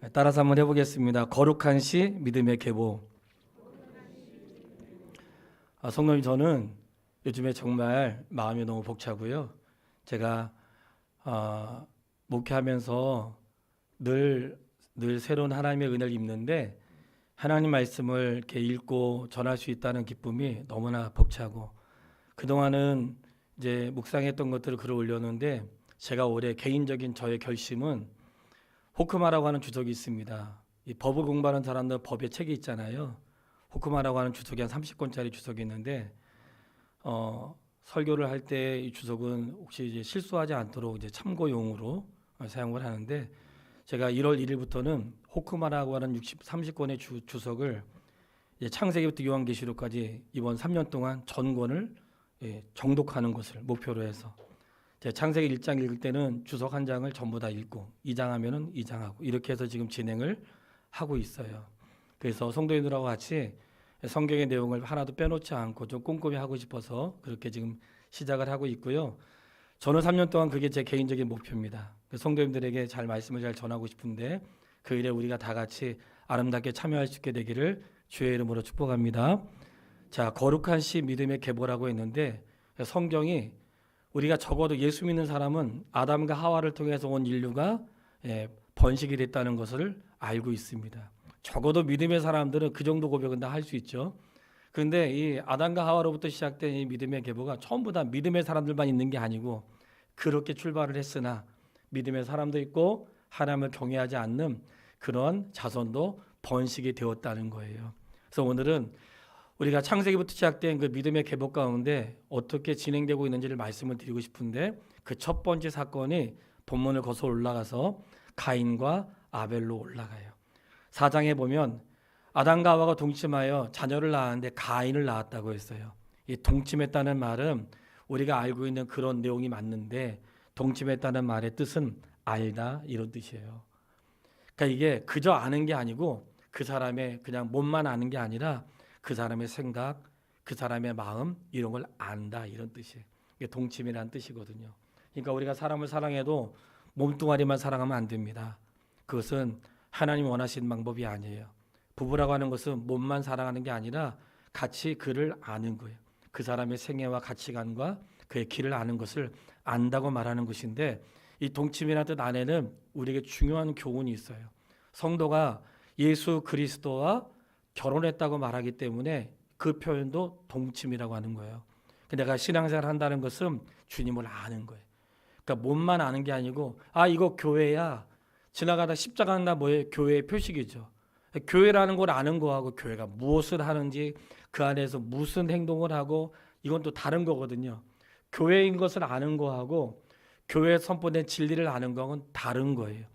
따라서 한번 해보겠습니다. 거룩한 시 믿음의 계보. 성도님, 저는 요즘에 정말 마음이 너무 벅차고요. 제가 목회하면서 늘 새로운 하나님의 은혜를 입는데 하나님 말씀을 이렇게 읽고 전할 수 있다는 기쁨이 너무나 벅차고, 그동안은 이제 묵상했던 것들을 글을 올렸는데, 제가 올해 개인적인 저의 결심은 호크마라고 하는 주석이 있습니다. 이 법을 공부하는 사람들 법의 책이 있잖아요. 호크마라고 하는 주석이 한 30권짜리 주석이 있는데, 설교를 할 때 이 주석은 혹시 이제 실수하지 않도록 이제 참고용으로 사용을 하는데, 제가 1월 1일부터는 호크마라고 하는 30권의 주석을 창세기부터 요한계시록까지 이번 3년 동안 전권을 정독하는 것을 목표로 해서, 제가 창세기 1장 읽을 때는 주석 한 장을 전부 다 읽고 2장 하면은 2장하고 이렇게 해서 지금 진행을 하고 있어요. 그래서 성도님들하고 같이 성경의 내용을 하나도 빼놓지 않고 좀 꼼꼼히 하고 싶어서 그렇게 지금 시작을 하고 있고요. 저는 3년 동안 그게 제 개인적인 목표입니다. 성도님들에게 잘 말씀을 잘 전하고 싶은데 그 일에 우리가 다 같이 아름답게 참여할 수 있게 되기를 주의 이름으로 축복합니다. 자, 거룩한 시 믿음의 계보라고 했는데, 성경이 우리가 적어도 예수 믿는 사람은 아담과 하와를 통해서 온 인류가 번식이 됐다는 것을 알고 있습니다. 적어도 믿음의 사람들은 그 정도 고백은 다 할 수 있죠. 그런데 이 아담과 하와로부터 시작된 이 믿음의 계보가 전부 다 믿음의 사람들만 있는 게 아니고, 그렇게 출발을 했으나 믿음의 사람도 있고 하나님을 경외하지 않는 그런 자손도 번식이 되었다는 거예요. 그래서 오늘은 우리가 창세기부터 시작된 그 믿음의 계보 가운데 어떻게 진행되고 있는지를 말씀을 드리고 싶은데, 그 첫 번째 사건이 본문을 거슬러 올라가서 가인과 아벨로 올라가요. 4장에 보면 아담과 하와가 동침하여 자녀를 낳았는데 가인을 낳았다고 했어요. 이 동침했다는 말은 우리가 알고 있는 그런 내용이 맞는데, 동침했다는 말의 뜻은 알다, 이런 뜻이에요. 그러니까 이게 그저 아는 게 아니고 그 사람의 그냥 몸만 아는 게 아니라 그 사람의 생각, 그 사람의 마음, 이런 걸 안다, 이런 뜻이에요. 이게 동침이라는 뜻이거든요. 그러니까 우리가 사람을 사랑해도 몸뚱아리만 사랑하면 안 됩니다. 그것은 하나님이 원하시는 방법이 아니에요. 부부라고 하는 것은 몸만 사랑하는 게 아니라 같이 그를 아는 거예요. 그 사람의 생애와 가치관과 그의 길을 아는 것을 안다고 말하는 것인데, 이 동침이라는 뜻 안에는 우리에게 중요한 교훈이 있어요. 성도가 예수 그리스도와 결혼했다고 말하기 때문에 그 표현도 동침이라고 하는 거예요. 내가 신앙생활 한다는 것은 주님을 아는 거예요. 그러니까 몸만 아는 게 아니고, 이거 교회야, 지나가다 십자가 한다, 뭐예요? 교회의 표식이죠. 교회라는 걸 아는 거하고 교회가 무엇을 하는지, 그 안에서 무슨 행동을 하고, 이건 또 다른 거거든요. 교회인 것을 아는 거하고 교회에 선포된 진리를 아는 건 다른 거예요.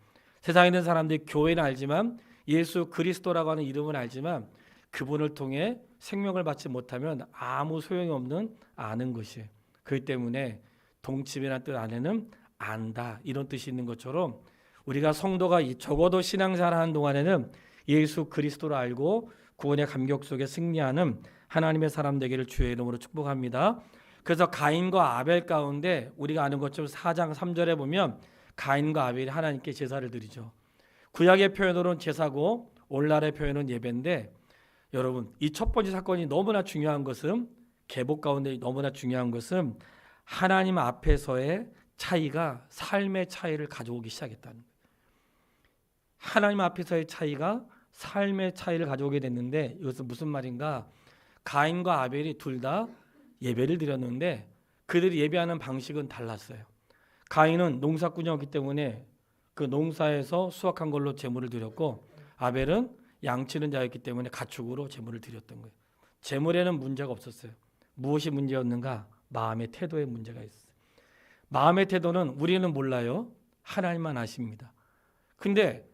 세상에 있는 사람들이 교회는 알지만, 예수 그리스도라고 하는 이름은 알지만 그분을 통해 생명을 받지 못하면 아무 소용이 없는 아는 것이에요. 그렇기 때문에 동침이라는 뜻 안에는 안다, 이런 뜻이 있는 것처럼 우리가 성도가 적어도 신앙생활 하는 동안에는 예수 그리스도를 알고 구원의 감격 속에 승리하는 하나님의 사람 되기를 주의 이름으로 축복합니다. 그래서 가인과 아벨 가운데 우리가 아는 것처럼 4장 3절에 보면 가인과 아벨이 하나님께 제사를 드리죠. 구약의 표현으로는 제사고 오늘날의 표현은 예배인데, 여러분, 이 첫 번째 사건이 너무나 중요한 것은, 계보 가운데 너무나 중요한 것은 하나님 앞에서의 차이가 삶의 차이를 가져오기 시작했다는 거예요. 하나님 앞에서의 차이가 삶의 차이를 가져오게 됐는데, 이것은 무슨 말인가? 가인과 아벨이 둘 다 예배를 드렸는데 그들이 예배하는 방식은 달랐어요. 가인은 농사꾼이었기 때문에 그 농사에서 수확한 걸로 제물을 드렸고, 아벨은 양치는 자였기 때문에 가축으로 제물을 드렸던 거예요. 제물에는 문제가 없었어요. 무엇이 문제였는가? 마음의 태도에 문제가 있어요. 마음의 태도는 우리는 몰라요. 하나님만 아십니다. 근데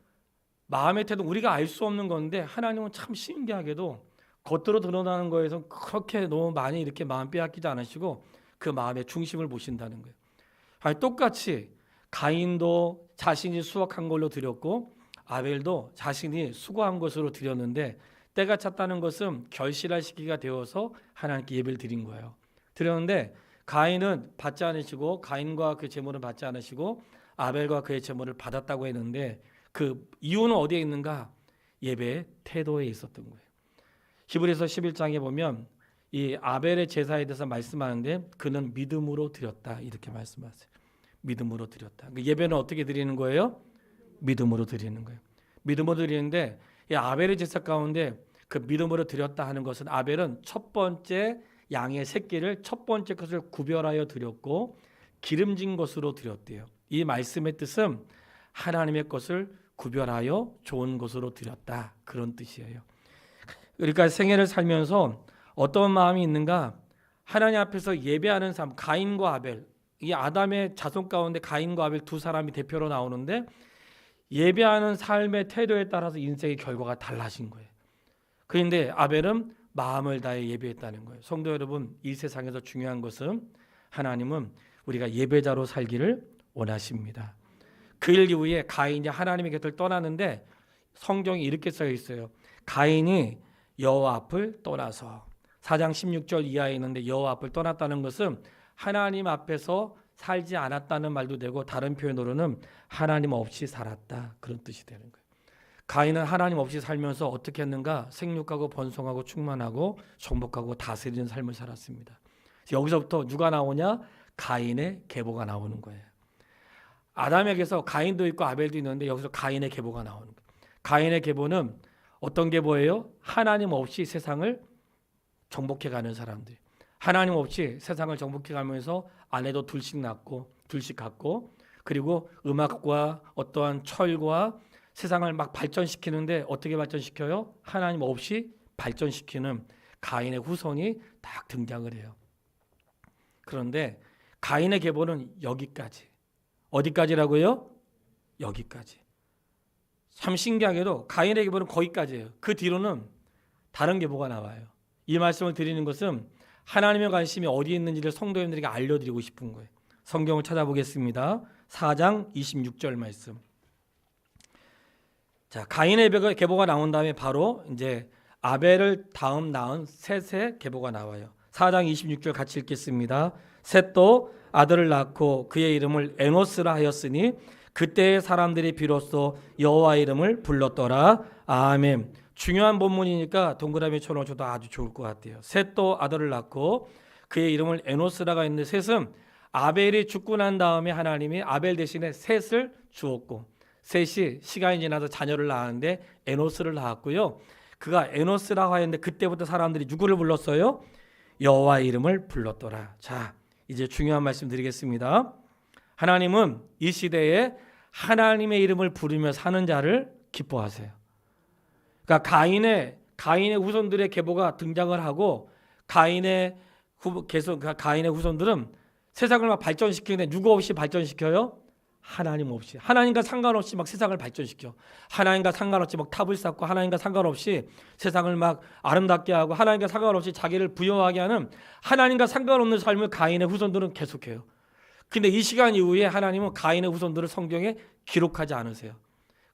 마음의 태도, 우리가 알 수 없는 건데 하나님은 참 신기하게도 겉으로 드러나는 거에서 그렇게 너무 많이 이렇게 마음 빼앗기지 않으시고 그 마음의 중심을 보신다는 거예요. 똑같이 가인도 자신이 수확한 걸로 드렸고 아벨도 자신이 수고한 것으로 드렸는데, 때가 찼다는 것은 결실할 시기가 되어서 하나님께 예배를 드린 거예요. 드렸는데 가인은 받지 않으시고, 가인과 그 제물을 받지 않으시고 아벨과 그의 제물을 받았다고 했는데, 그 이유는 어디에 있는가? 예배의 태도에 있었던 거예요. 히브리서 11장에 보면 이 아벨의 제사에 대해서 말씀하는데 그는 믿음으로 드렸다 이렇게 말씀하세요. 믿음으로 드렸다. 예배는 어떻게 드리는 거예요? 믿음으로 드리는 거예요. 믿음으로 드리는데 이 아벨의 제사 가운데 그 믿음으로 드렸다 하는 것은 아벨은 첫 번째 양의 새끼를 첫 번째 것을 구별하여 드렸고 기름진 것으로 드렸대요. 이 말씀의 뜻은 하나님의 것을 구별하여 좋은 것으로 드렸다 그런 뜻이에요. 그러니까 생애를 살면서 어떤 마음이 있는가? 하나님 앞에서 예배하는 삶, 가인과 아벨, 이 아담의 자손 가운데 가인과 아벨 두 사람이 대표로 나오는데 예배하는 삶의 태도에 따라서 인생의 결과가 달라진 거예요. 그런데 아벨은 마음을 다해 예배했다는 거예요. 성도 여러분, 이 세상에서 중요한 것은 하나님은 우리가 예배자로 살기를 원하십니다. 그 일 이후에 가인이 하나님의 곁을 떠나는데 성경에 이렇게 써 있어요. 가인이 여호와 앞을 떠나서 4장 16절 이하에 있는데 여호와 앞을 떠났다는 것은 하나님 앞에서 살지 않았다는 말도 되고 다른 표현으로는 하나님 없이 살았다 그런 뜻이 되는 거예요. 가인은 하나님 없이 살면서 어떻게 했는가? 생육하고 번성하고 충만하고 정복하고 다스리는 삶을 살았습니다. 여기서부터 누가 나오냐? 가인의 계보가 나오는 거예요. 아담에게서 가인도 있고 아벨도 있는데 여기서 가인의 계보가 나오는 거예요. 가인의 계보는 어떤 계보예요? 하나님 없이 세상을 정복해가는 사람들. 하나님 없이 세상을 정복해가면서 아내도 둘씩 낳고 둘씩 갖고 그리고 음악과 어떠한 철과 세상을 막 발전시키는데 어떻게 발전시켜요? 하나님 없이 발전시키는 가인의 후손이 딱 등장을 해요. 그런데 가인의 계보는 여기까지. 어디까지라고요? 여기까지. 참 신기하게도 가인의 계보는 거기까지예요. 그 뒤로는 다른 계보가 나와요. 이 말씀을 드리는 것은 하나님의 관심이 어디에 있는지를 성도님들에게 알려드리고 싶은 거예요. 성경을 찾아보겠습니다. 4장 26절 말씀. 자, 가인의 계보가 나온 다음에 바로 이제 아벨을 다음 낳은 셋의 계보가 나와요. 4장 26절 같이 읽겠습니다. 셋도 아들을 낳고 그의 이름을 에노스라 하였으니 그때의 사람들이 비로소 여호와 이름을 불렀더라. 아멘. 중요한 본문이니까 동그라미 쳐놓으셔도 아주 좋을 것 같아요. 셋도 아들을 낳고 그의 이름을 에노스라가 있는데 셋은 아벨이 죽고 난 다음에 하나님이 아벨 대신에 셋을 주었고 셋이 시간이 지나서 자녀를 낳았는데 에노스를 낳았고요. 그가 에노스라고 하였는데 그때부터 사람들이 누구를 불렀어요? 여호와 이름을 불렀더라. 자, 이제 중요한 말씀 드리겠습니다. 하나님은 이 시대에 하나님의 이름을 부르며 사는 자를 기뻐하세요. 그러니까 가인의 후손들의 계보가 등장을 하고 가인의 후손들은 세상을 막 발전시키는데 누구 없이 발전시켜요? 하나님 없이. 하나님과 상관없이 막 세상을 발전시켜. 하나님과 상관없이 막 탑을 쌓고 하나님과 상관없이 세상을 막 아름답게 하고 하나님과 상관없이 자기를 부여하게 하는 하나님과 상관없는 삶을 가인의 후손들은 계속해요. 근데 이 시간 이후에 하나님은 가인의 후손들을 성경에 기록하지 않으세요.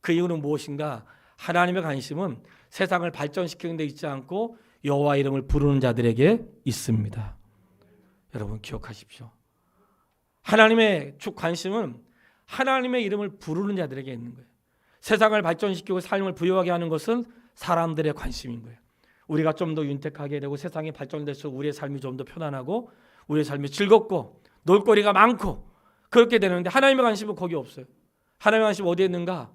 그 이유는 무엇인가? 하나님의 관심은 세상을 발전시키는 데 있지 않고 여호와 이름을 부르는 자들에게 있습니다. 여러분 기억하십시오. 하나님의 관심은 하나님의 이름을 부르는 자들에게 있는 거예요. 세상을 발전시키고 삶을 부여하게 하는 것은 사람들의 관심인 거예요. 우리가 좀 더 윤택하게 되고 세상이 발전될수록 우리의 삶이 좀 더 편안하고 우리의 삶이 즐겁고 놀거리가 많고 그렇게 되는데 하나님의 관심은 거기 없어요. 하나님의 관심은 어디에 있는가?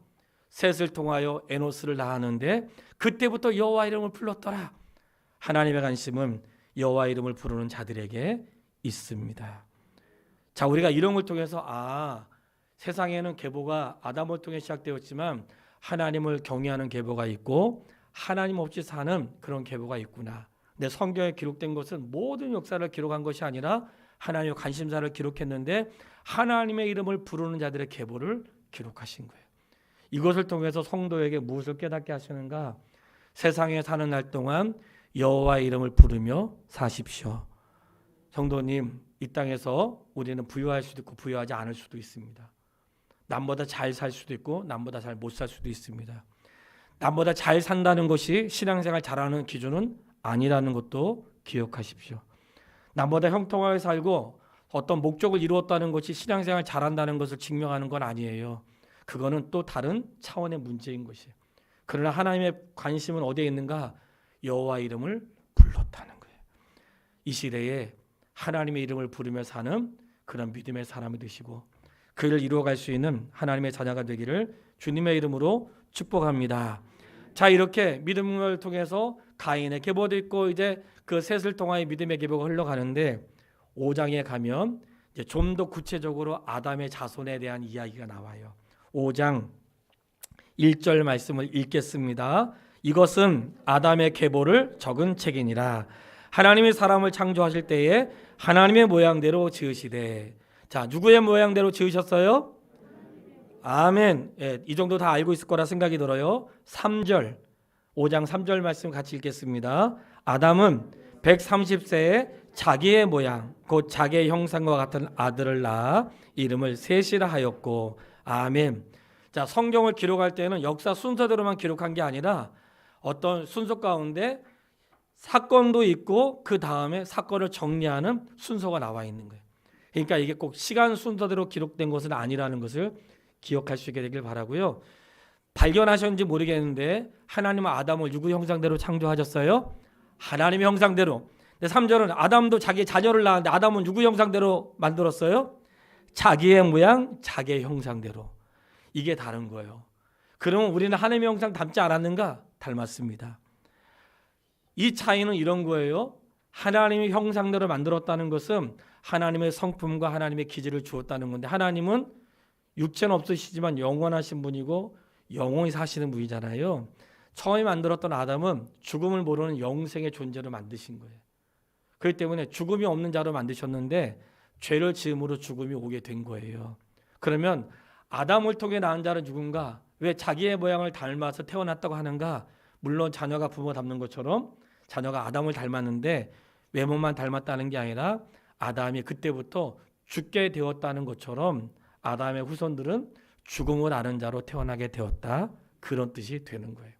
셋을 통하여 에노스를 낳았는데 그때부터 여호와 이름을 불렀더라. 하나님의 관심은 여호와 이름을 부르는 자들에게 있습니다. 자, 우리가 이런 걸 통해서 세상에는 계보가 아담을 통해 시작되었지만 하나님을 경외하는 계보가 있고 하나님 없이 사는 그런 계보가 있구나. 근데 성경에 기록된 것은 모든 역사를 기록한 것이 아니라 하나님의 관심사를 기록했는데 하나님의 이름을 부르는 자들의 계보를 기록하신 거예요. 이것을 통해서 성도에게 무엇을 깨닫게 하시는가? 세상에 사는 날 동안 여호와의 이름을 부르며 사십시오. 성도님, 이 땅에서 우리는 부유할 수도 있고 부유하지 않을 수도 있습니다. 남보다 잘 살 수도 있고 남보다 잘 못 살 수도 있습니다. 남보다 잘 산다는 것이 신앙생활 잘하는 기준은 아니라는 것도 기억하십시오. 남보다 형통하게 살고 어떤 목적을 이루었다는 것이 신앙생활 잘한다는 것을 증명하는 건 아니에요. 그거는 또 다른 차원의 문제인 것이에요. 그러나 하나님의 관심은 어디에 있는가? 여호와 이름을 불렀다는 거예요. 이 시대에 하나님의 이름을 부르며 사는 그런 믿음의 사람이 되시고 그 일을 이루어갈 수 있는 하나님의 자녀가 되기를 주님의 이름으로 축복합니다. 자, 이렇게 믿음을 통해서 가인의 계보도 있고 이제 그 셋을 통하여 믿음의 계보가 흘러가는데 5장에 가면 이제 좀 더 구체적으로 아담의 자손에 대한 이야기가 나와요. 5장 1절 말씀을 읽겠습니다. 이것은 아담의 계보를 적은 책이니라. 하나님이 사람을 창조하실 때에 하나님의 모양대로 지으시되. 자, 누구의 모양대로 지으셨어요? 아멘. 예, 이 정도 다 알고 있을 거라 생각이 들어요. 3절 5장 3절 말씀 같이 읽겠습니다. 아담은 130세에 자기의 모양 곧 자기의 형상과 같은 아들을 낳아 이름을 셋이라 하였고. 아멘. 자, 성경을 기록할 때는 역사 순서대로만 기록한 게 아니라 어떤 순서 가운데 사건도 있고 그 다음에 사건을 정리하는 순서가 나와 있는 거예요. 그러니까 이게 꼭 시간 순서대로 기록된 것은 아니라는 것을 기억할 수 있게 되길 바라고요. 발견하셨는지 모르겠는데 하나님은 아담을 누구 형상대로 창조하셨어요? 하나님의 형상대로. 근데 3절은 아담도 자기 자녀를 낳았는데 아담은 누구 형상대로 만들었어요? 자기의 모양, 자기의 형상대로. 이게 다른 거예요. 그러면 우리는 하나님의 형상 닮지 않았는가? 닮았습니다. 이 차이는 이런 거예요. 하나님의 형상대로 만들었다는 것은 하나님의 성품과 하나님의 기질을 주었다는 건데 하나님은 육체는 없으시지만 영원하신 분이고 영원히 사시는 분이잖아요. 처음에 만들었던 아담은 죽음을 모르는 영생의 존재로 만드신 거예요. 그렇기 때문에 죽음이 없는 자로 만드셨는데 죄를 지음으로 죽음이 오게 된 거예요. 그러면 아담을 통해 낳은 자는 누군가? 왜 자기의 모양을 닮아서 태어났다고 하는가? 물론 자녀가 부모 닮는 것처럼 자녀가 아담을 닮았는데 외모만 닮았다는 게 아니라 아담이 그때부터 죽게 되었다는 것처럼 아담의 후손들은 죽음을 아는 자로 태어나게 되었다. 그런 뜻이 되는 거예요.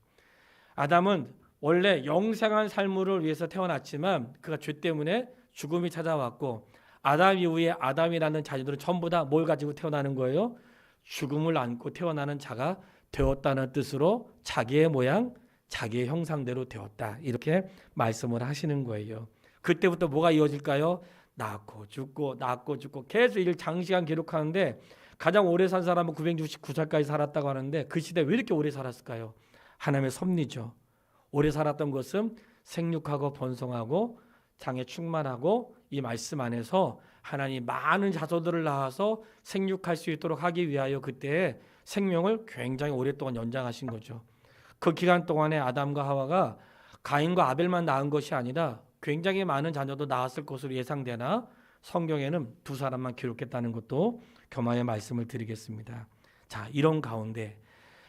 아담은 원래 영생한 삶을 위해서 태어났지만 그가 죄 때문에 죽음이 찾아왔고 아담 이후에 아담이라는 자녀들은 전부 다 뭘 가지고 태어나는 거예요? 죽음을 안고 태어나는 자가 되었다는 뜻으로 자기의 모양, 자기의 형상대로 되었다. 이렇게 말씀을 하시는 거예요. 그때부터 뭐가 이어질까요? 낳고 죽고 낳고 죽고 계속 이를 장시간 기록하는데 가장 오래 산 사람은 969살까지 살았다고 하는데 그 시대에 왜 이렇게 오래 살았을까요? 하나님의 섭리죠. 오래 살았던 것은 생육하고 번성하고 장에 충만하고 이 말씀 안에서 하나님 많은 자손들을 낳아서 생육할 수 있도록 하기 위하여 그때 생명을 굉장히 오랫동안 연장하신 거죠. 그 기간 동안에 아담과 하와가 가인과 아벨만 낳은 것이 아니라 굉장히 많은 자녀도 낳았을 것으로 예상되나 성경에는 두 사람만 기록했다는 것도 겸하여 말씀을 드리겠습니다. 자, 이런 가운데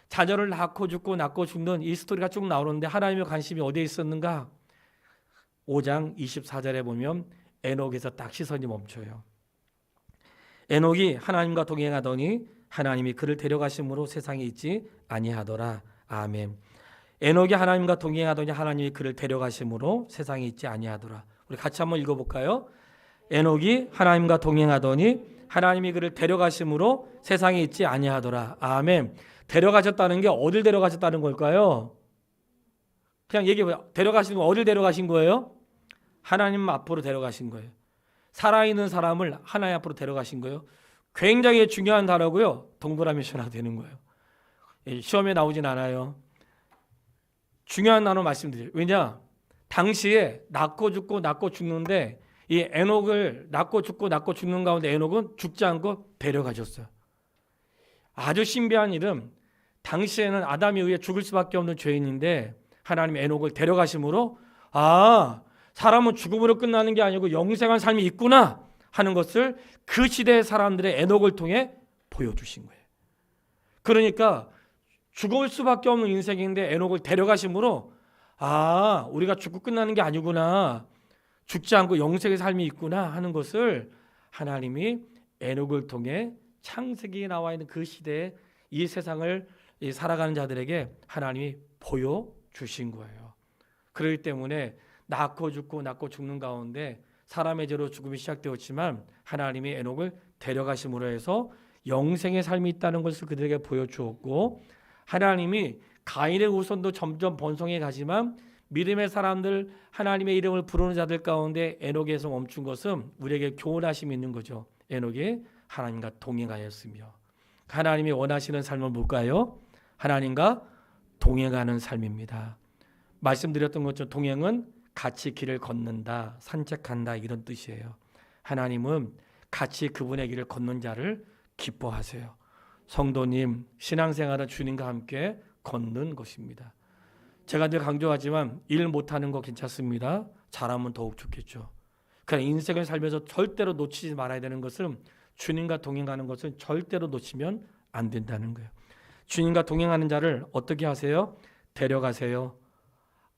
자녀를 낳고 죽고 낳고 죽는 이 스토리가 쭉 나오는데 하나님의 관심이 어디에 있었는가? 5장 24절에 보면 에녹에서 딱 시선이 멈춰요. 에녹이 하나님과 동행하더니 하나님이 그를 데려가심으로 세상에 있지 아니하더라. 아멘. 에녹이 하나님과 동행하더니 하나님이 그를 데려가심으로 세상에 있지 아니하더라. 우리 같이 한번 읽어볼까요? 에녹이 하나님과 동행하더니 하나님이 그를 데려가심으로 세상에 있지 아니하더라. 아멘. 데려가셨다는 게 어딜 데려가셨다는 걸까요? 그냥 얘기해봐요. 데려가신 건 어딜 데려가신 거예요? 하나님 앞으로 데려가신 거예요. 살아있는 사람을 하나님 앞으로 데려가신 거예요. 굉장히 중요한 단어고요. 동그라미 셔나 되는 거예요. 시험에 나오진 않아요. 중요한 단어 말씀드려요. 왜냐? 당시에 낳고 죽고 낳고 죽는데 이 에녹을 낳고 죽고 낳고 죽는 가운데 에녹은 죽지 않고 데려가셨어요. 아주 신비한 일은 당시에는 아담에 의해 죽을 수밖에 없는 죄인인데 하나님 에녹을 데려가심으로 사람은 죽음으로 끝나는 게 아니고 영생한 삶이 있구나 하는 것을 그 시대의 사람들의 에녹을 통해 보여주신 거예요. 그러니까 죽을 수밖에 없는 인생인데 에녹을 데려가심으로 우리가 죽고 끝나는 게 아니구나, 죽지 않고 영생의 삶이 있구나 하는 것을 하나님이 에녹을 통해 창세기에 나와 있는 그 시대에 이 세상을 살아가는 자들에게 하나님이 보여주신 거예요. 그렇기 때문에 낳고 죽고 낳고 죽는 가운데 사람의 죄로 죽음이 시작되었지만 하나님이 에녹을 데려가심으로 해서 영생의 삶이 있다는 것을 그들에게 보여주었고, 하나님이 가인의 후손도 점점 번성해 가지만 믿음의 사람들, 하나님의 이름을 부르는 자들 가운데 에녹에서 멈춘 것은 우리에게 교훈하심이 있는 거죠. 에녹이 하나님과 동행하였으며, 하나님이 원하시는 삶은 뭘까요? 하나님과 동행하는 삶입니다. 말씀드렸던 것처럼 동행은 같이 길을 걷는다, 산책한다, 이런 뜻이에요. 하나님은 같이 그분의 길을 걷는 자를 기뻐하세요. 성도님, 신앙생활은 주님과 함께 걷는 것입니다. 제가 늘 강조하지만 일 못하는 거 괜찮습니다. 잘하면 더욱 좋겠죠. 그러나 인생을 살면서 절대로 놓치지 말아야 되는 것은, 주님과 동행하는 것은 절대로 놓치면 안 된다는 거예요. 주님과 동행하는 자를 어떻게 하세요? 데려가세요.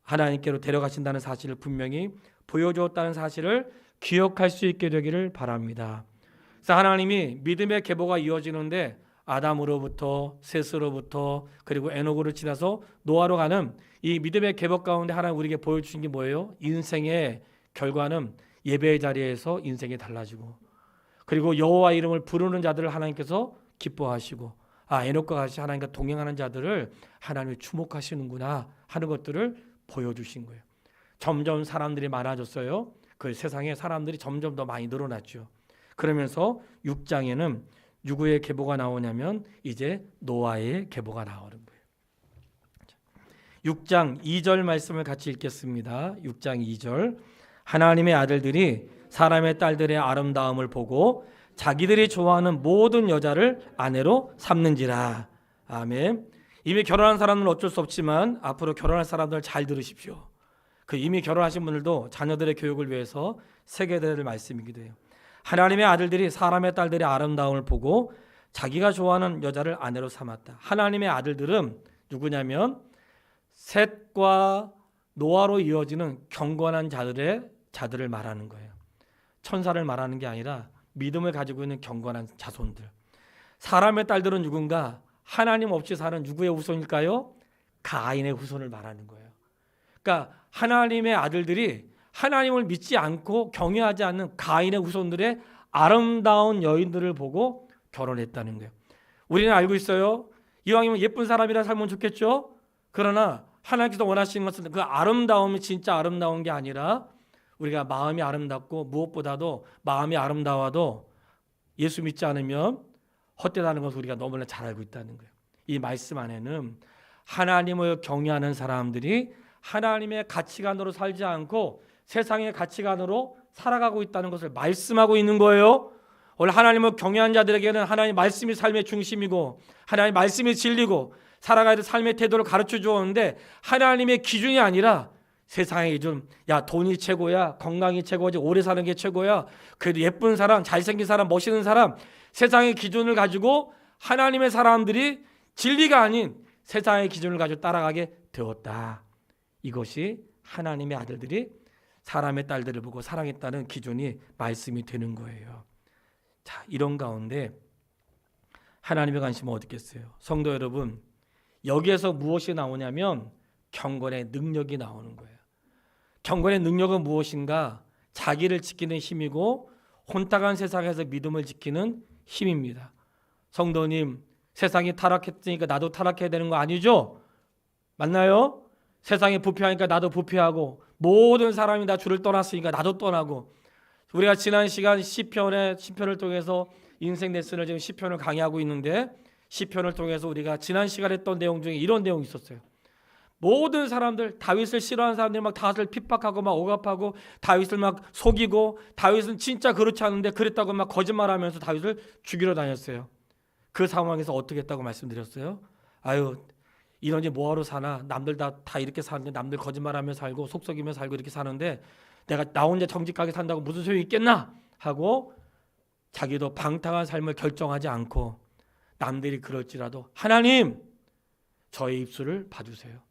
하나님께로 데려가신다는 사실을 분명히 보여주었다는 사실을 기억할 수 있게 되기를 바랍니다. 그래서 하나님이 믿음의 계보가 이어지는데, 아담으로부터 셋으로부터 그리고 에녹으로 지나서 노아로 가는 이 믿음의 계보 가운데 하나님 우리에게 보여주신 게 뭐예요? 인생의 결과는 예배의 자리에서 인생이 달라지고, 그리고 여호와 이름을 부르는 자들을 하나님께서 기뻐하시고, 에녹과 같이 하나님과 동행하는 자들을 하나님이 주목하시는구나 하는 것들을 보여주신 거예요. 점점 사람들이 많아졌어요. 그 세상에 사람들이 점점 더 많이 늘어났죠. 그러면서 6장에는 누구의 계보가 나오냐면 이제 노아의 계보가 나오는 거예요. 6장 2절 말씀을 같이 읽겠습니다. 6장 2절. 하나님의 아들들이 사람의 딸들의 아름다움을 보고 자기들이 좋아하는 모든 여자를 아내로 삼는지라. 아멘. 이미 결혼한 사람은 어쩔 수 없지만 앞으로 결혼할 사람들 잘 들으십시오. 그 이미 결혼하신 분들도 자녀들의 교육을 위해서 새겨야 될 말씀이기도 해요. 하나님의 아들들이 사람의 딸들의 아름다움을 보고 자기가 좋아하는 여자를 아내로 삼았다. 하나님의 아들들은 누구냐면 셋과 노아로 이어지는 경건한 자들을 말하는 거예요. 천사를 말하는 게 아니라 믿음을 가지고 있는 경건한 자손들. 사람의 딸들은 누군가? 하나님 없이 사는 누구의 후손일까요? 가인의 후손을 말하는 거예요. 그러니까 하나님의 아들들이 하나님을 믿지 않고 경외하지 않는 가인의 후손들의 아름다운 여인들을 보고 결혼했다는 거예요. 우리는 알고 있어요. 이왕이면 예쁜 사람이라 살면 좋겠죠. 그러나 하나님께서 원하시는 것은 그 아름다움이 진짜 아름다운 게 아니라, 우리가 마음이 아름답고 무엇보다도 마음이 아름다워도 예수 믿지 않으면 헛되다는 것을 우리가 너무나 잘 알고 있다는 거예요. 이 말씀 안에는 하나님을 경외하는 사람들이 하나님의 가치관으로 살지 않고 세상의 가치관으로 살아가고 있다는 것을 말씀하고 있는 거예요. 원래 하나님을 경외하는 자들에게는 하나님 말씀이 삶의 중심이고 하나님 말씀이 진리고 살아가야 될 삶의 태도를 가르쳐 주었는데, 하나님의 기준이 아니라 세상의 기준, 야 돈이 최고야, 건강이 최고지, 오래 사는 게 최고야, 그래도 예쁜 사람, 잘생긴 사람, 멋있는 사람, 세상의 기준을 가지고 하나님의 사람들이 진리가 아닌 세상의 기준을 가지고 따라가게 되었다. 이것이 하나님의 아들들이 사람의 딸들을 보고 사랑했다는 기준이 말씀이 되는 거예요. 자, 이런 가운데 하나님의 관심은 어디겠어요? 성도 여러분, 여기에서 무엇이 나오냐면 경건의 능력이 나오는 거예요. 경건의 능력은 무엇인가? 자기를 지키는 힘이고 혼탁한 세상에서 믿음을 지키는 힘입니다. 성도님, 세상이 타락했으니까 나도 타락해야 되는 거 아니죠? 맞나요? 세상이 부패하니까 나도 부패하고, 모든 사람이 다 주를 떠났으니까 나도 떠나고. 우리가 지난 시간 시편을 통해서 인생 레슨을 지금 시편을 강의하고 있는데, 시편을 통해서 우리가 지난 시간에 했던 내용 중에 이런 내용이 있었어요. 모든 사람들, 다윗을 싫어하는 사람들이 막 다윗을 핍박하고 막 억압하고 다윗을 막 속이고, 다윗은 진짜 그렇지 않은데 그랬다고 막 거짓말하면서 다윗을 죽이러 다녔어요. 그 상황에서 어떻게 했다고 말씀드렸어요? 아유, 이러니 뭐하러 사나? 남들 다 이렇게 사는데, 남들 거짓말하며 살고 속썩이며 살고 이렇게 사는데 내가 나 혼자 정직하게 산다고 무슨 소용이 있겠나? 하고 자기도 방탕한 삶을 결정하지 않고, 남들이 그럴지라도 하나님, 저의 입술을 봐주세요.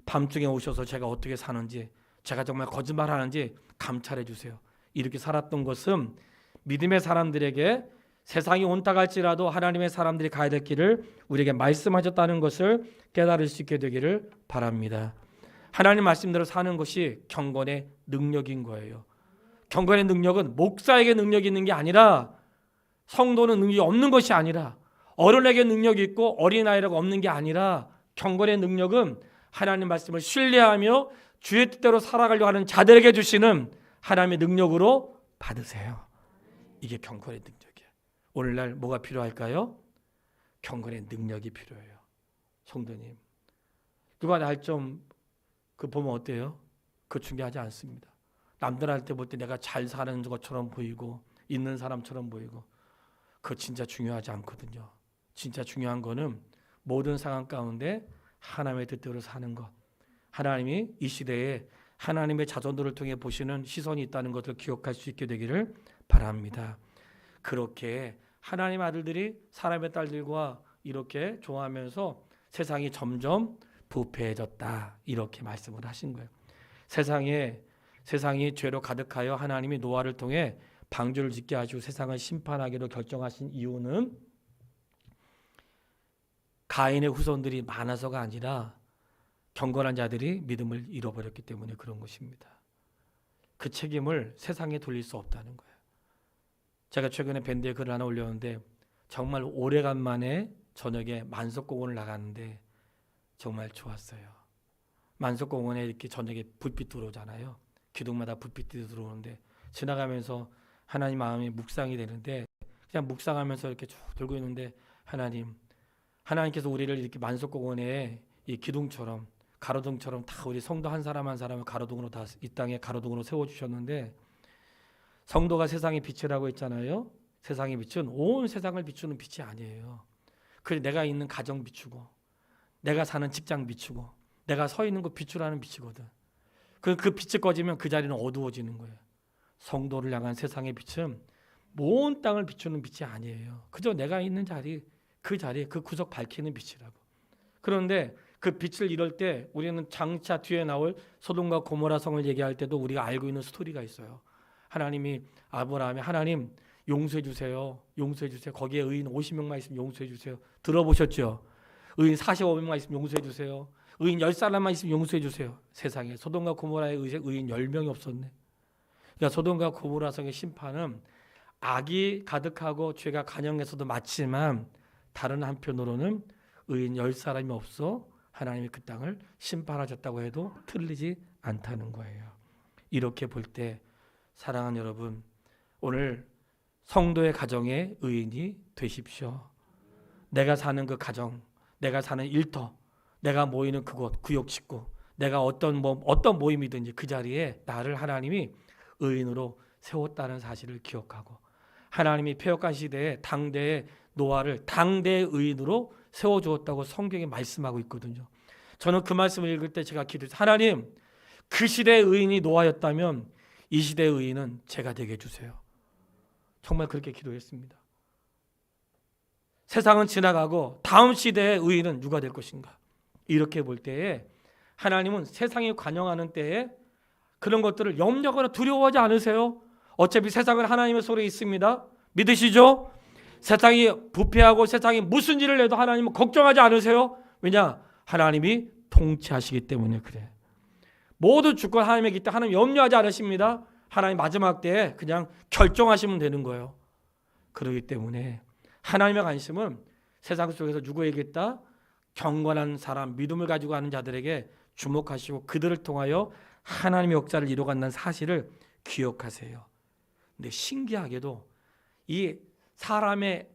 밤중에 오셔서 제가 어떻게 사는지, 제가 정말 거짓말하는지 감찰해 주세요. 이렇게 살았던 것은 믿음의 사람들에게 세상이 온탁할지라도 하나님의 사람들이 가야 될 길을 우리에게 말씀하셨다는 것을 깨달을 수 있게 되기를 바랍니다. 하나님 말씀대로 사는 것이 경건의 능력인 거예요. 경건의 능력은 목사에게 능력이 있는 게 아니라, 성도는 능력이 없는 것이 아니라 어른에게 능력이 있고 어린아이라고 없는 게 아니라 경건의 능력은 하나님 말씀을 신뢰하며 주의 뜻대로 살아가려고 하는 자들에게 주시는 하나님의 능력으로 받으세요. 이게 경건의 능력이에요. 오늘날 뭐가 필요할까요? 경건의 능력이 필요해요. 성도님, 누가 날 좀 보면 어때요? 그거 중요하지 않습니다. 남들한테 볼 때 내가 잘 사는 것처럼 보이고 있는 사람처럼 보이고 그거 진짜 중요하지 않거든요. 진짜 중요한 거는 모든 상황 가운데 하나님의 뜻대로 사는 것. 하나님이 이 시대에 하나님의 자손들을 통해 보시는 시선이 있다는 것을 기억할 수 있게 되기를 바랍니다. 그렇게 하나님 아들들이 사람의 딸들과 이렇게 좋아하면서 세상이 점점 부패해졌다. 이렇게 말씀을 하신 거예요. 세상이 죄로 가득하여 하나님이 노아를 통해 방주를 짓게 하시고 세상을 심판하기로 결정하신 이유는 가인의 후손들이 많아서가 아니라 경건한 자들이 믿음을 잃어버렸기 때문에 그런 것입니다. 그 책임을 세상에 돌릴 수 없다는 거예요. 제가 최근에 밴드에 글을 하나 올렸는데 정말 오래간만에 저녁에 만석공원을 나갔는데 정말 좋았어요. 만석공원에 이렇게 저녁에 불빛 들어오잖아요. 기둥마다 불빛이 들어오는데 지나가면서 하나님 마음이 묵상이 되는데 그냥 묵상하면서 이렇게 쭉 돌고 있는데 하나님께서 우리를 이렇게 만석공원에 이 기둥처럼 가로등처럼 다 우리 성도 한 사람 한 사람을 가로등으로 다 이 땅에 가로등으로 세워주셨는데 성도가 세상의 빛이라고 했잖아요. 세상의 빛은 온 세상을 비추는 빛이 아니에요. 그래서 내가 있는 가정 비추고 내가 사는 직장 비추고 내가 서 있는 곳 비추라는 빛이거든. 그 빛이 꺼지면 그 자리는 어두워지는 거예요. 성도를 향한 세상의 빛은 온 땅을 비추는 빛이 아니에요. 그저 내가 있는 자리, 그 구석 밝히는 빛이라고. 그런데 그 빛을 잃을 때 우리는 장차 뒤에 나올 소돔과 고모라 성을 얘기할 때도 우리가 알고 있는 스토리가 있어요. 하나님이 아브라함이 하나님 용서해 주세요. 용서해 주세요. 거기에 의인 50명만 있으면 용서해 주세요. 들어보셨죠? 의인 45명만 있으면 용서해 주세요. 의인 10사람만 있으면 용서해 주세요. 세상에 소돔과 고모라의 의인 10명이 없었네. 그러니까 소돔과 고모라 성의 심판은 악이 가득하고 죄가 간영해서도 맞지만 다른 한편으로는 의인 10사람이 없어 하나님이 그 땅을 심판하셨다고 해도 틀리지 않다는 거예요. 이렇게 볼 때 사랑하는 여러분, 오늘 성도의 가정의 의인이 되십시오. 내가 사는 그 가정, 내가 사는 일터, 내가 모이는 그곳, 구역 식구, 내가 어떤 모임이든지 그 자리에 나를 하나님이 의인으로 세웠다는 사실을 기억하고 하나님이 폐역한 시대에 당대의 노아를 당대의 의인으로 세워주었다고 성경에 말씀하고 있거든요. 저는 그 말씀을 읽을 때 제가 기도했어요. 하나님, 그 시대의 의인이 노아였다면 이 시대의 의인은 제가 되게 해주세요. 정말 그렇게 기도했습니다. 세상은 지나가고 다음 시대의 의인은 누가 될 것인가? 이렇게 볼 때에 하나님은 세상이 관영하는 때에 그런 것들을 염려하거나 두려워하지 않으세요? 어차피 세상은 하나님의 손에 있습니다. 믿으시죠? 세상이 부패하고 세상이 무슨 일을 해도 하나님은 걱정하지 않으세요? 왜냐? 하나님이 통치하시기 때문에 그래. 모든 주권 하나님에게 있다. 하나님 염려하지 않으십니다. 하나님 마지막 때에 그냥 결정하시면 되는 거예요. 그렇기 때문에 하나님의 관심은 세상 속에서 누구에게 있다? 경건한 사람, 믿음을 가지고 가는 자들에게 주목하시고 그들을 통하여 하나님의 역사를 이루어간다는 사실을 기억하세요. 근데 신기하게도 이 사람의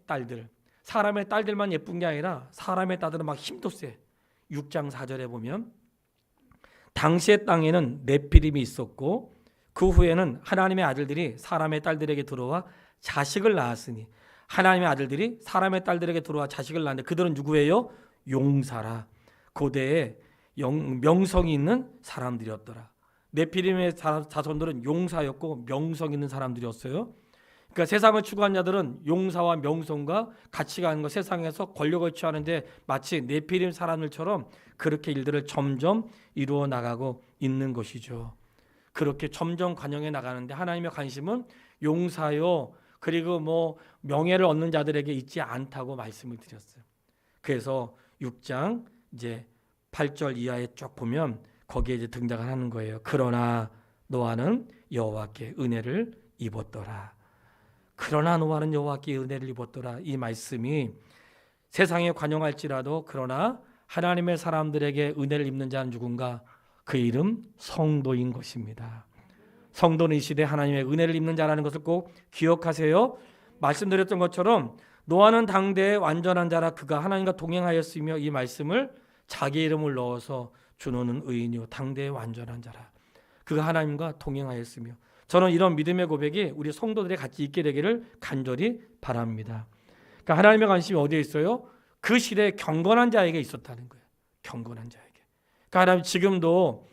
딸들만 예쁜 게 아니라 사람의 딸들은 막 힘도 세. 6장 4절에 보면 당시의 땅에는 네피림이 있었고 그 후에는 하나님의 아들들이 사람의 딸들에게 들어와 자식을 낳았으니 하나님의 아들들이 사람의 딸들에게 들어와 자식을 낳는데 그들은 누구예요? 용사라. 고대에 명성이 있는 사람들이었더라. 네피림의 자손들은 용사였고 명성 있는 사람들이었어요. 그러니까 세상을 추구한 자들은 용사와 명성과 가치가 있는 것, 세상에서 권력을 취하는데 마치 네피림 사람들처럼 그렇게 일들을 점점 이루어 나가고 있는 것이죠. 그렇게 점점 관영해 나가는데 하나님의 관심은 용사요 그리고 명예를 얻는 자들에게 있지 않다고 말씀을 드렸어요. 그래서 6장 이제 8절 이하에 쭉 보면 거기에 이제 등장을 하는 거예요. 그러나 노아는 여호와께 은혜를 입었더라. 그러나 노아는 여호와께 은혜를 입었더라. 이 말씀이 세상에 관용할지라도 그러나 하나님의 사람들에게 은혜를 입는 자는 누군가? 그 이름 성도인 것입니다. 성도는 이 시대에 하나님의 은혜를 입는 자라는 것을 꼭 기억하세요. 말씀드렸던 것처럼 노아는 당대의 완전한 자라 그가 하나님과 동행하였으며 이 말씀을 자기 이름을 넣어서 주노는 의인이요 당대의 완전한 자라 그가 하나님과 동행하였으며 저는 이런 믿음의 고백이 우리 성도들이 같이 있게 되기를 간절히 바랍니다. 그러니까 하나님의 관심이 어디에 있어요? 그 시대에 경건한 자에게 있었다는 거예요. 경건한 자에게. 그러니까 하나님 지금도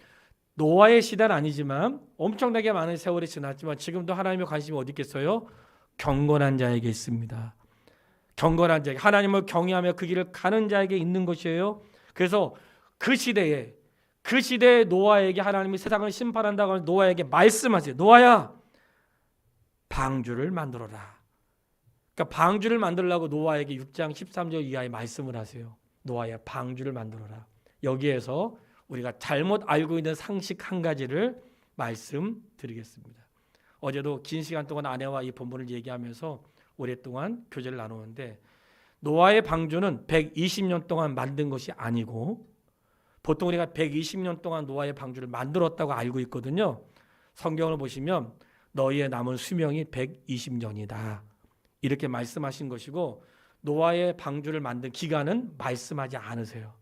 노아의 시대는 아니지만 엄청나게 많은 세월이 지났지만 지금도 하나님의 관심이 어디 있겠어요? 경건한 자에게 있습니다. 경건한 자에게 하나님을 경외하며 그 길을 가는 자에게 있는 것이에요. 그래서 그 시대에 노아에게 하나님이 세상을 심판한다고 하는 노아에게 말씀하세요. 노아야 방주를 만들어라. 그러니까 방주를 만들라고 노아에게 6장 13절 이하의 말씀을 하세요. 노아야 방주를 만들어라. 여기에서 우리가 잘못 알고 있는 상식 한 가지를 말씀드리겠습니다. 어제도 긴 시간 동안 아내와 이 본문을 얘기하면서 오랫동안 교제를 나누는데 노아의 방주는 120년 동안 만든 것이 아니고 보통 우리가 120년 동안 노아의 방주를 만들었다고 알고 있거든요. 성경을 보시면 너희의 남은 수명이 120년이다. 이렇게 말씀하신 것이고 노아의 방주를 만든 기간은 말씀하지 않으세요.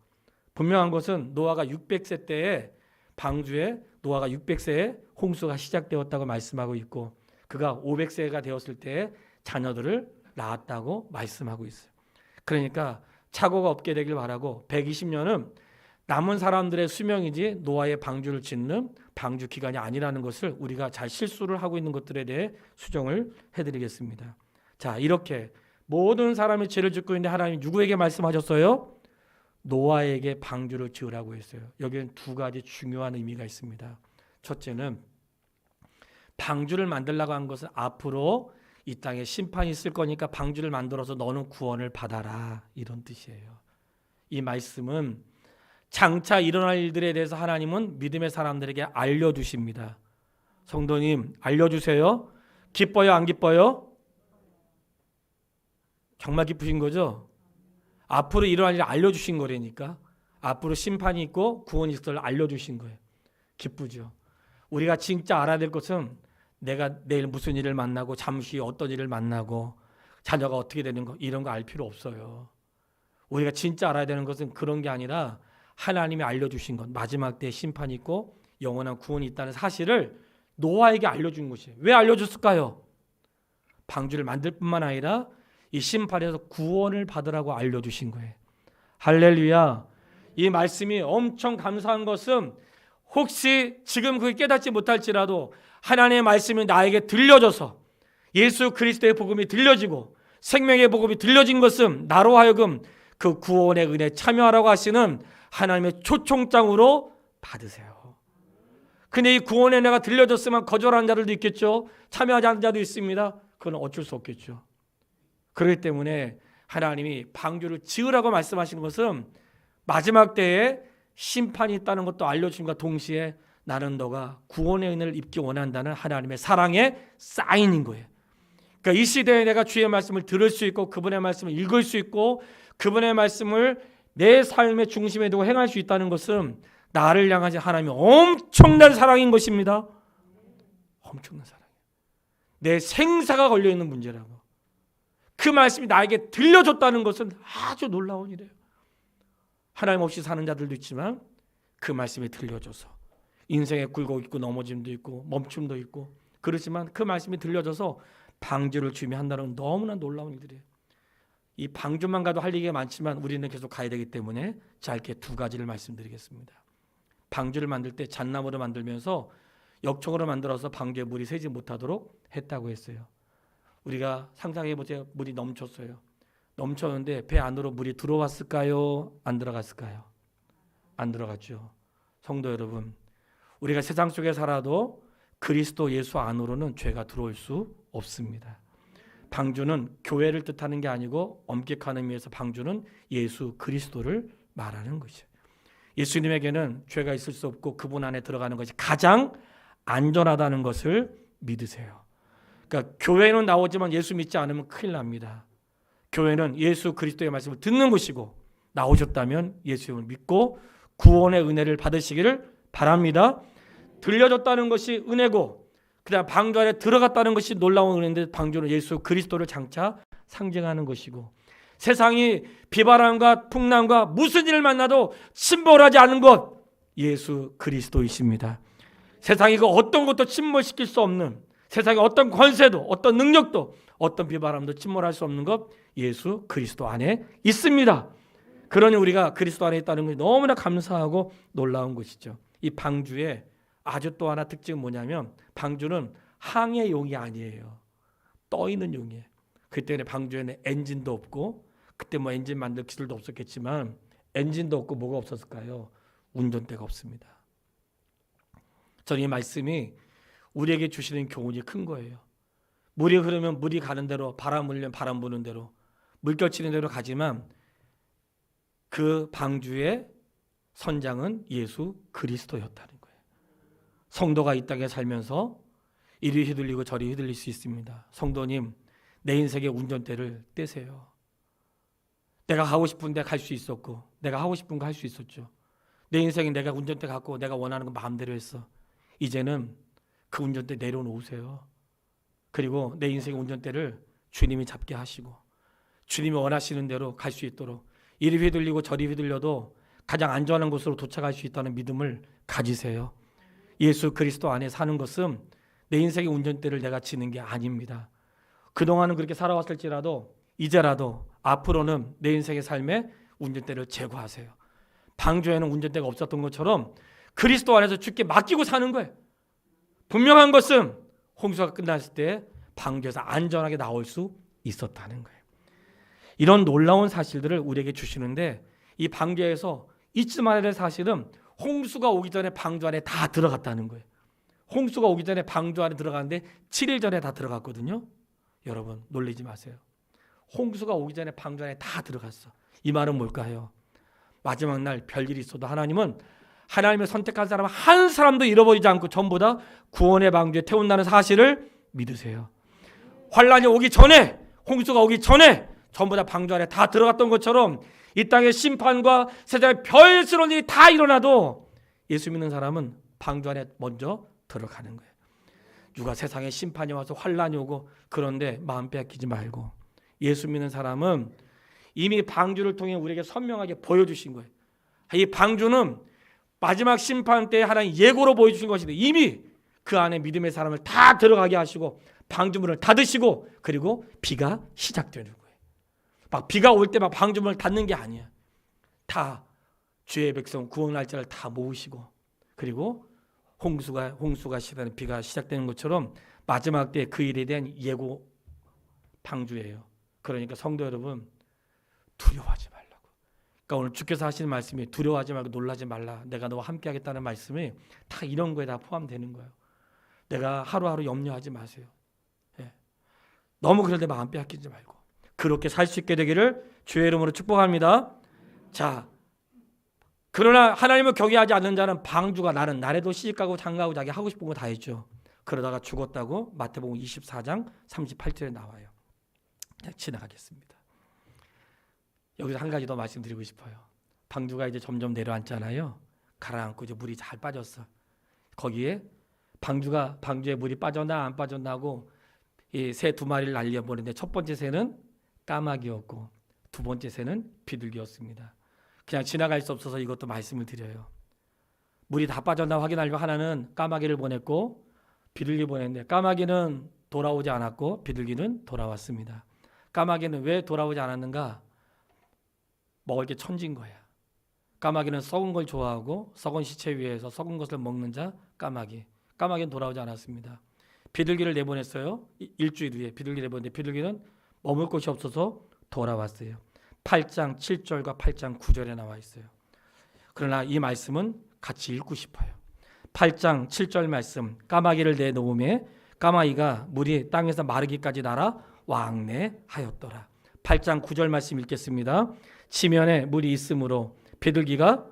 분명한 것은 노아가 600세 때에 방주에 노아가 600세에 홍수가 시작되었다고 말씀하고 있고 그가 500세가 되었을 때에 자녀들을 낳았다고 말씀하고 있어요. 그러니까 착오가 없게 되길 바라고 120년은 남은 사람들의 수명이지 노아의 방주를 짓는 방주 기간이 아니라는 것을 우리가 잘 실수를 하고 있는 것들에 대해 수정을 해드리겠습니다. 자, 이렇게 모든 사람이 죄를 짓고 있는데 하나님이 누구에게 말씀하셨어요? 노아에게 방주를 지으라고 했어요. 여기는 두 가지 중요한 의미가 있습니다. 첫째는 방주를 만들라고 한 것은 앞으로 이 땅에 심판이 있을 거니까 방주를 만들어서 너는 구원을 받아라 이런 뜻이에요. 이 말씀은 장차 일어날 일들에 대해서 하나님은 믿음의 사람들에게 알려주십니다. 성도님 알려주세요. 기뻐요 안 기뻐요? 정말 기쁘신 거죠? 앞으로 일어날 일을 알려주신 거라니까. 앞으로 심판이 있고 구원이 있을 걸 알려주신 거예요. 기쁘죠. 우리가 진짜 알아야 될 것은 내가 내일 무슨 일을 만나고 잠시 어떤 일을 만나고 자녀가 어떻게 되는 거 이런 거 알 필요 없어요. 우리가 진짜 알아야 되는 것은 그런 게 아니라 하나님이 알려주신 것 마지막 때에 심판이 있고 영원한 구원이 있다는 사실을 노아에게 알려준 것이에요. 왜 알려줬을까요? 방주를 만들 뿐만 아니라 이 심판에서 구원을 받으라고 알려주신 거예요. 할렐루야. 이 말씀이 엄청 감사한 것은 혹시 지금 그게 깨닫지 못할지라도 하나님의 말씀이 나에게 들려져서 예수 그리스도의 복음이 들려지고 생명의 복음이 들려진 것은 나로 하여금 그 구원의 은혜에 참여하라고 하시는 하나님의 초청장으로 받으세요. 근데 이 구원의 은혜가 들려졌으면 거절하는 자들도 있겠죠. 참여하지 않는 자도 있습니다. 그건 어쩔 수 없겠죠. 그렇기 때문에 하나님이 방주를 지으라고 말씀하시는 것은 마지막 때에 심판이 있다는 것도 알려주심과 동시에 나는 너가 구원의 은혜를 입기 원한다는 하나님의 사랑의 사인인 거예요. 그러니까 이 시대에 내가 주의 말씀을 들을 수 있고 그분의 말씀을 읽을 수 있고 그분의 말씀을 내 삶의 중심에 두고 행할 수 있다는 것은 나를 향하신 하나님의 엄청난 사랑인 것입니다. 엄청난 사랑이에요. 내 생사가 걸려있는 문제라고. 그 말씀이 나에게 들려줬다는 것은 아주 놀라운 일이에요. 하나님 없이 사는 자들도 있지만 그 말씀이 들려줘서 인생에 굴곡 있고 넘어짐도 있고 멈춤도 있고 그렇지만 그 말씀이 들려줘서 방주를 준비한다는 너무나 놀라운 일들이에요. 이 방주만 가도 할 얘기가 많지만 우리는 계속 가야 되기 때문에 짧게 두 가지를 말씀드리겠습니다. 방주를 만들 때 잣나무로 만들면서 역청으로 만들어서 방주에 물이 새지 못하도록 했다고 했어요. 우리가 상상해보세요. 물이 넘쳤어요. 넘쳤는데 배 안으로 물이 들어왔을까요? 안 들어갔을까요? 안 들어갔죠. 성도 여러분, 우리가 세상 속에 살아도 그리스도 예수 안으로는 죄가 들어올 수 없습니다. 방주는 교회를 뜻하는 게 아니고 엄격한 의미에서 방주는 예수 그리스도를 말하는 것이에요. 예수님에게는 죄가 있을 수 없고 그분 안에 들어가는 것이 가장 안전하다는 것을 믿으세요. 그러니까 교회는 나오지만 예수 믿지 않으면 큰일 납니다. 교회는 예수 그리스도의 말씀을 듣는 곳이고 나오셨다면 예수님을 믿고 구원의 은혜를 받으시기를 바랍니다. 들려줬다는 것이 은혜고 그다음 방주 안에 들어갔다는 것이 놀라운 은혜인데 방주는 예수 그리스도를 장차 상징하는 것이고 세상이 비바람과 풍랑과 무슨 일을 만나도 침몰하지 않는 것 예수 그리스도이십니다. 세상이 그 어떤 것도 침몰시킬 수 없는 세상의 어떤 권세도 어떤 능력도 어떤 비바람도 침몰할 수 없는 것 예수 그리스도 안에 있습니다. 그러니 우리가 그리스도 안에 있다는 것이 너무나 감사하고 놀라운 것이죠. 이 방주의 아주 또 하나 특징은 뭐냐면 방주는 항해 용이 아니에요. 떠 있는 용이에요. 그때는 방주에는 엔진도 없고 그때 뭐 엔진 만들 기술도 없었겠지만 엔진도 없고 뭐가 없었을까요? 운전대가 없습니다. 저는 이 말씀이 우리에게 주시는 교훈이 큰 거예요. 물이 흐르면 물이 가는 대로 바람 불면 바람 부는 대로 물결 치는 대로 가지만 그 방주의 선장은 예수 그리스도였다는 거예요. 성도가 이 땅에 살면서 이리 휘둘리고 저리 휘둘릴 수 있습니다. 성도님, 내 인생의 운전대를 떼세요. 내가 가고 싶은데 갈 수 있었고 내가 하고 싶은 거 할 수 있었죠. 내 인생에 내가 운전대 갖고 내가 원하는 거 마음대로 했어. 이제는 그 운전대 내려놓으세요. 그리고 내 인생의 운전대를 주님이 잡게 하시고 주님이 원하시는 대로 갈 수 있도록 이리 휘둘리고 저리 휘둘려도 가장 안전한 곳으로 도착할 수 있다는 믿음을 가지세요. 예수 그리스도 안에 사는 것은 내 인생의 운전대를 내가 지는 게 아닙니다. 그동안은 그렇게 살아왔을지라도 이제라도 앞으로는 내 인생의 삶에 운전대를 제거하세요. 방주에는 운전대가 없었던 것처럼 그리스도 안에서 주께 맡기고 사는 거예요. 분명한 것은 홍수가 끝났을 때 방주에서 안전하게 나올 수 있었다는 거예요. 이런 놀라운 사실들을 우리에게 주시는데 이 방주에서 잊지 말아야 될 사실은 홍수가 오기 전에 방주 안에 다 들어갔다는 거예요. 홍수가 오기 전에 방주 안에 들어갔는데 7일 전에 다 들어갔거든요. 여러분 놀리지 마세요. 홍수가 오기 전에 방주 안에 다 들어갔어. 이 말은 뭘까요? 마지막 날 별일이 있어도 하나님은 하나님의 선택한 사람 한 사람도 잃어버리지 않고 전부 다 구원의 방주에 태운다는 사실을 믿으세요. 환란이 오기 전에 홍수가 오기 전에 전부 다 방주 안에 다 들어갔던 것처럼 이 땅의 심판과 세상의 별스러운 일이 다 일어나도 예수 믿는 사람은 방주 안에 먼저 들어가는 거예요. 누가 세상에 심판이 와서 환란이 오고 그런데 마음 빼앗기지 말고 예수 믿는 사람은 이미 방주를 통해 우리에게 선명하게 보여주신 거예요. 이 방주는 마지막 심판 때 하나님 예고로 보여주신 것인데 이미 그 안에 믿음의 사람을 다 들어가게 하시고 방주문을 닫으시고 그리고 비가 시작되는 거예요. 막 비가 올 때 막 방주문을 닫는 게 아니야. 다 주의 백성 구원 날짜를 다 모으시고 그리고 홍수가 시작되는 비가 시작되는 것처럼 마지막 때 그 일에 대한 예고 방주예요. 그러니까 성도 여러분 두려워하지 말라고. 그러니까 오늘 주께서 하시는 말씀이 두려워하지 말고 놀라지 말라. 내가 너와 함께 하겠다는 말씀이 다 이런 거에 다 포함되는 거예요. 내가 하루하루 염려하지 마세요. 예. 너무 그런데 마음 빼앗기지 말고 그렇게 살 수 있게 되기를 주의 이름으로 축복합니다. 자, 그러나 하나님을 경외하지 않는 자는 방주가 나는 날에도 시집가고 장가고 자기 하고 싶은 거 다 했죠. 그러다가 죽었다고 마태복음 24장 38절에 나와요. 그냥 지나가겠습니다. 여기서 한 가지 더 말씀드리고 싶어요. 방주가 이제 점점 내려앉잖아요. 가라앉고 이제 물이 잘 빠졌어. 거기에 방주에 물이 빠졌나 안 빠졌나 하고 이 새 두 마리를 날려보는데 첫 번째 새는 까마귀였고 두 번째 새는 비둘기였습니다. 그냥 지나갈 수 없어서 이것도 말씀을 드려요. 물이 다 빠졌나 확인하려고 하나는 까마귀를 보냈고 비둘기 보냈는데 까마귀는 돌아오지 않았고 비둘기는 돌아왔습니다. 까마귀는 왜 돌아오지 않았는가? 먹을 게 천지인 거야. 까마귀는 썩은 걸 좋아하고 썩은 시체 위에서 썩은 것을 먹는 자 까마귀. 까마귀는 돌아오지 않았습니다. 비둘기를 내보냈어요. 일주일 후에 비둘기 내보냈는데 비둘기는 머물 곳이 없어서 돌아왔어요. 8장 7절과 8장 9절에 나와 있어요. 그러나 이 말씀은 같이 읽고 싶어요. 8장 7절 말씀 까마귀를 내놓음에 까마귀가 물이 땅에서 마르기까지 날아 왕래하였더라. 8장 9절 말씀 읽겠습니다. 지면에 물이 있으므로 비둘기가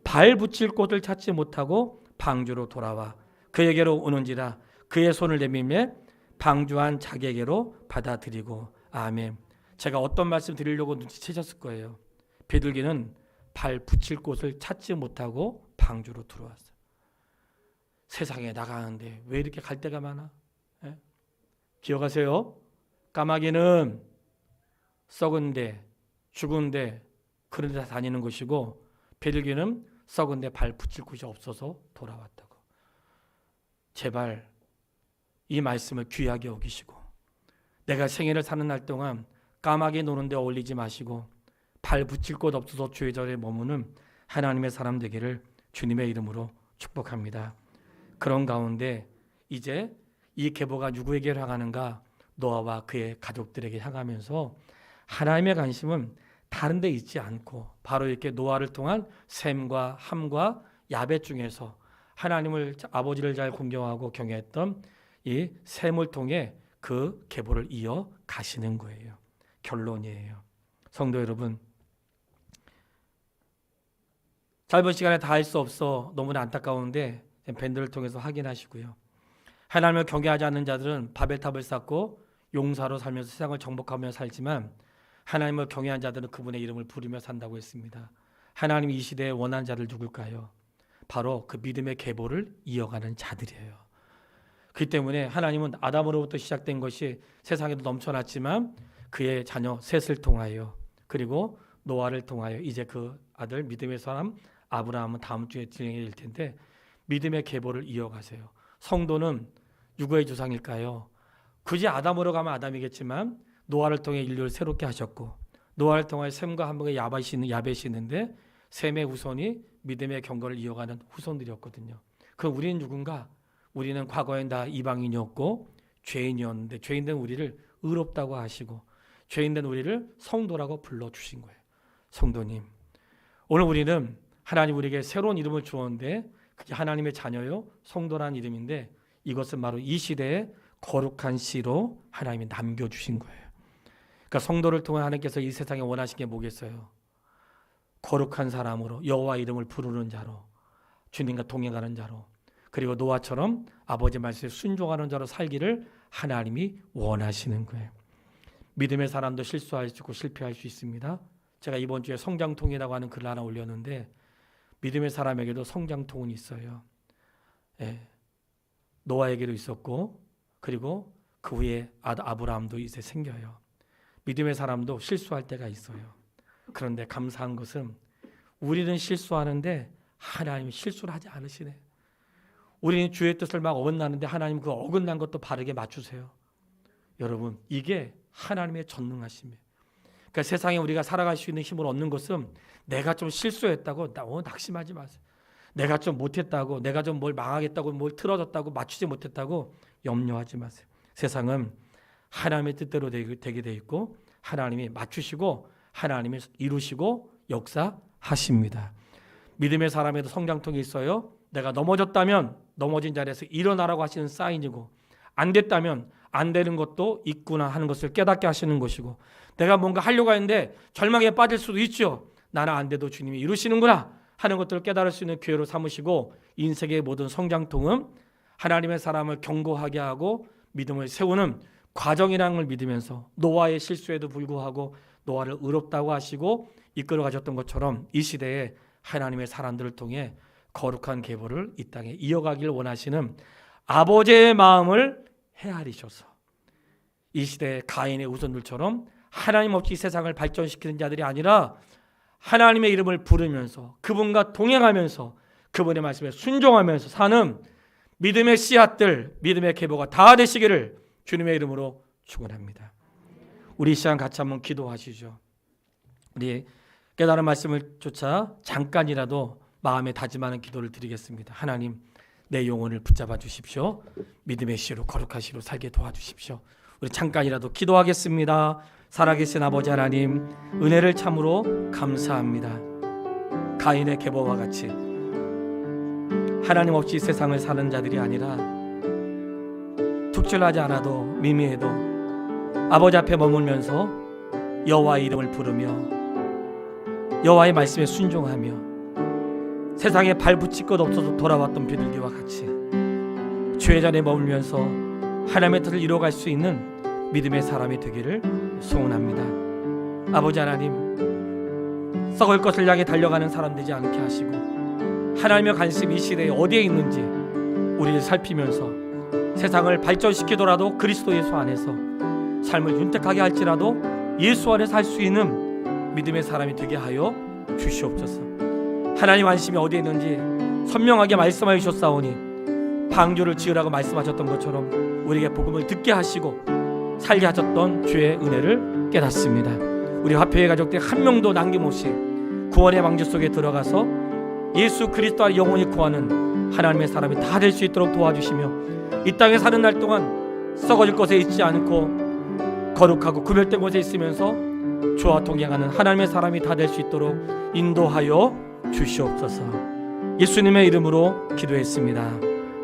발 붙일 곳을 찾지 못하고 방주로 돌아와 그에게로 오는지라 그의 손을 내밀매 방주한 자기에게로 받아들이고 아멘. 제가 어떤 말씀 드리려고 눈치채셨을 거예요. 비둘기는 발 붙일 곳을 찾지 못하고 방주로 들어왔어요. 세상에 나가는데 왜 이렇게 갈 데가 많아? 예? 기억하세요? 까마귀는 썩은 데, 죽은 데, 그런 데 다니는 것이고, 비둘기는 썩은 데 발 붙일 곳이 없어서 돌아왔다고. 제발 이 말씀을 귀하게 여기시고, 내가 생애를 사는 날 동안 까마귀 노는 데 어울리지 마시고, 발 붙일 곳 없어서 주의 절에 머무는 하나님의 사람 되기를 주님의 이름으로 축복합니다. 그런 가운데 이제 이 계보가 누구에게 향하는가? 노아와 그의 가족들에게 향하면서 하나님의 관심은 다른 데 있지 않고 바로 이렇게 노아를 통한 셈과 함과 야벳 중에서 하나님을, 아버지를 잘 공경하고 경외했던 이 셈을 통해 그 계보를 이어 가시는 거예요. 결론이에요. 성도 여러분, 짧은 시간에 다 할 수 없어 너무나 안타까운데 밴드를 통해서 확인하시고요. 하나님을 경외하지 않는 자들은 바벨탑을 쌓고 용사로 살면서 세상을 정복하며 살지만, 하나님을 경외한 자들은 그분의 이름을 부르며 산다고 했습니다. 하나님이 이 시대에 원하는 자들 누굴까요? 바로 그 믿음의 계보를 이어가는 자들이에요. 그렇기 때문에 하나님은 아담으로부터 시작된 것이 세상에도 넘쳐났지만 그의 자녀 셋을 통하여, 그리고 노아를 통하여 이제 그 아들 믿음의 사람 아브라함은 다음 주에 진행이 될 텐데, 믿음의 계보를 이어가세요. 성도는 누구의 조상일까요? 굳이 아담으로 가면 아담이겠지만 노아를 통해 인류를 새롭게 하셨고, 노아를 통해 셈과 함의 야벳이 있는데 셈의 후손이 믿음의 경건을 이어가는 후손들이었거든요. 그럼 우리는 누군가? 우리는 과거엔 다 이방인이었고 죄인이었는데, 죄인된 우리를 의롭다고 하시고 죄인된 우리를 성도라고 불러주신 거예요. 성도님, 오늘 우리는 하나님 우리에게 새로운 이름을 주었는데 그게 하나님의 자녀요 성도라는 이름인데, 이것은 바로 이 시대에 거룩한 씨로 하나님이 남겨주신 거예요. 그러니까 성도를 통해 하나님께서 이 세상에 원하신 게 뭐겠어요? 거룩한 사람으로, 여호와 이름을 부르는 자로, 주님과 동행하는 자로, 그리고 노아처럼 아버지 말씀에 순종하는 자로 살기를 하나님이 원하시는 거예요. 믿음의 사람도 실수할 수 있고 실패할 수 있습니다. 제가 이번 주에 성장통이라고 하는 글을 하나 올렸는데, 믿음의 사람에게도 성장통은 있어요. 예. 노아에게도 있었고, 그리고 그 후에 아브라함도 이제 생겨요. 믿음의 사람도 실수할 때가 있어요. 그런데 감사한 것은 우리는 실수하는데 하나님이 실수를 하지 않으시네. 우리는 주의 뜻을 막 어긋나는데 하나님 그 어긋난 것도 바르게 맞추세요. 여러분, 이게 하나님의 전능하심이에요. 그러니까 세상에 우리가 살아갈 수 있는 힘을 얻는 것은 내가 좀 실수했다고 낙심하지 마세요. 내가 좀 못했다고, 내가 좀 뭘 망하겠다고, 뭘 틀어졌다고, 맞추지 못했다고 염려하지 마세요. 세상은 하나님의 뜻대로 되게 돼 있고 하나님이 맞추시고 하나님이 이루시고 역사하십니다. 믿음의 사람에도 성장통이 있어요. 내가 넘어졌다면 넘어진 자리에서 일어나라고 하시는 사인이고, 안 됐다면 안 되는 것도 있구나 하는 것을 깨닫게 하시는 것이고, 내가 뭔가 하려고 하는데 절망에 빠질 수도 있죠. 나는 안 돼도 주님이 이루시는구나 하는 것들을 깨달을 수 있는 기회로 삼으시고, 인생의 모든 성장통은 하나님의 사람을 견고하게 하고 믿음을 세우는 과정이라는 걸 믿으면서, 노아의 실수에도 불구하고 노아를 의롭다고 하시고 이끌어 가셨던 것처럼 이 시대에 하나님의 사람들을 통해 거룩한 계보를 이 땅에 이어가길 원하시는 아버지의 마음을 헤아리셔서 이 시대의 가인의 후손들처럼 하나님 없이 세상을 발전시키는 자들이 아니라 하나님의 이름을 부르면서 그분과 동행하면서 그분의 말씀에 순종하면서 사는 믿음의 씨앗들, 믿음의 계보가 다 되시기를 주님의 이름으로 축원합니다. 우리 이 시간 같이 한번 기도하시죠. 우리 깨달은 말씀을 쫓아 잠깐이라도 마음에 다짐하는 기도를 드리겠습니다. 하나님, 내 영혼을 붙잡아 주십시오. 믿음의 씨로 거룩한 씨로 살게 도와주십시오. 우리 잠깐이라도 기도하겠습니다. 살아계신 아버지 하나님, 은혜를 참으로 감사합니다. 가인의 계보와 같이 하나님 없이 세상을 사는 자들이 아니라 tuk질하지 않아도 미미해도 아버지 앞에 머물면서 여호와의 이름을 부르며 여호와의 말씀에 순종하며 세상에 발붙일 것 없어서 돌아왔던 비둘기와 같이 주의 자리에 머물면서 하나님의 뜻을 이루어갈 수 있는 믿음의 사람이 되기를 소원합니다. 아버지 하나님, 썩을 것을 향해 달려가는 사람 되지 않게 하시고 하나님의 관심이 이 시대에 어디에 있는지 우리를 살피면서 세상을 발전시키더라도 그리스도 예수 안에서 삶을 윤택하게 할지라도 예수 안에서 할 수 있는 믿음의 사람이 되게 하여 주시옵소서. 하나님 관심이 어디에 있는지 선명하게 말씀하여 주셨사오니 방주를 지으라고 말씀하셨던 것처럼 우리에게 복음을 듣게 하시고 살게 하셨던 주의 은혜를 깨닫습니다. 우리 화평의 가족들 한 명도 남김없이 구원의 방주 속에 들어가서 예수 그리스도와 영원히 구하는 하나님의 사람이 다 될 수 있도록 도와주시며 이 땅에 사는 날 동안 썩어질 것에 있지 않고 거룩하고 구별된 곳에 있으면서 주와 동행하는 하나님의 사람이 다 될 수 있도록 인도하여 주시옵소서. 예수님의 이름으로 기도했습니다.